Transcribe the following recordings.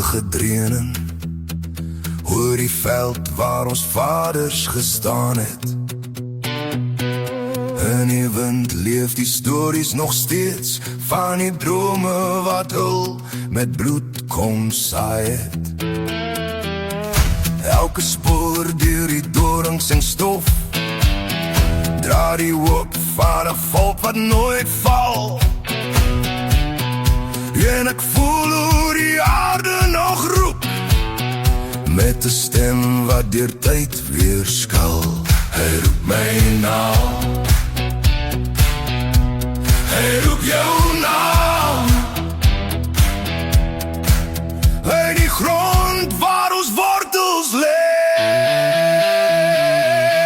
magtige dreuning oor die veld waar ons vaders gestaan het. In die wind leef die stories nog steeds van die drome wat hul met bloed kom saai het. Elke spoor deur die dorings en stof dra die hoop van 'n volk wat nooit val. En ek voel hoe die aarde nog roep met 'n stem wat deur tyd weer skal. Hy roep my naam, hy roep jou naam, uit die grond waar ons wortels lê.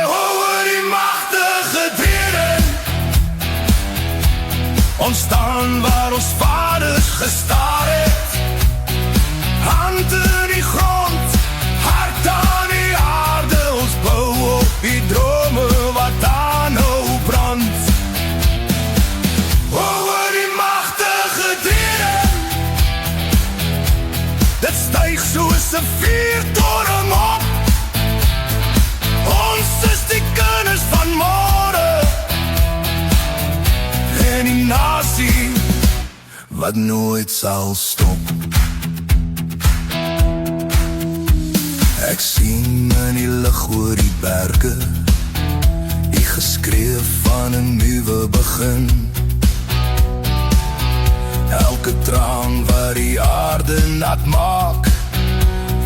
Oor die magtige dreuning, ons staan waar ons vaders gestaar het. Hand in die grond, hart aan die aarde, ons bou op die drome wat aanhou brand. Oor die magtige dreuning, dit styg soos 'n vuurtoring op. Ons is die kinders van môre en die nasie wat nooit sal stop. Ek sien in die lig oor die berge die geskreef van 'n nuwe begin. Elke traan wat die aarde nat maak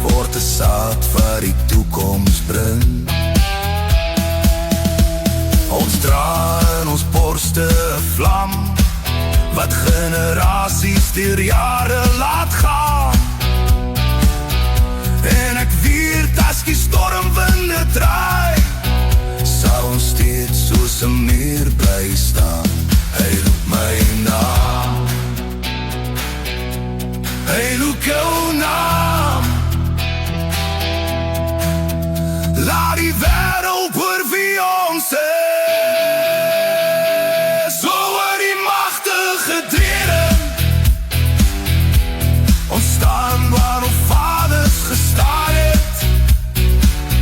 word 'n saad wat die toekoms bring. Ons dra in ons borste 'n vlam wat generasies deur jare laat gaan. En ek weet as die stormwinde draai, sal ons steeds soos 'n muur bly staan. Hy roep my naam, hy roep jou naam. Laat die wêreld hoor wie ons is. Oor die magtige dreuning, ons staan waar ons vaders gestaan het.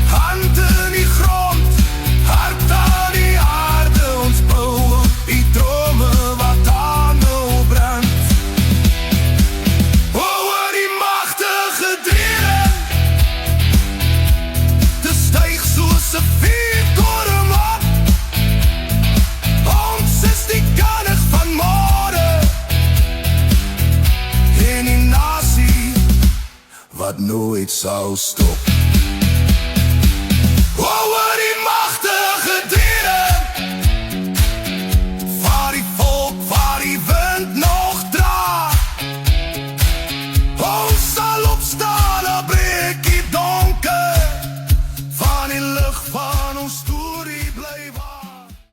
Hand in die grond, hart aan die aarde, ons bou op die drome wat aanhou brand. Oor die magtige dreuning, dit styg soos 'n vuurtoring op. Ons is die kinders van môre en die nasie wat nooit sal stop.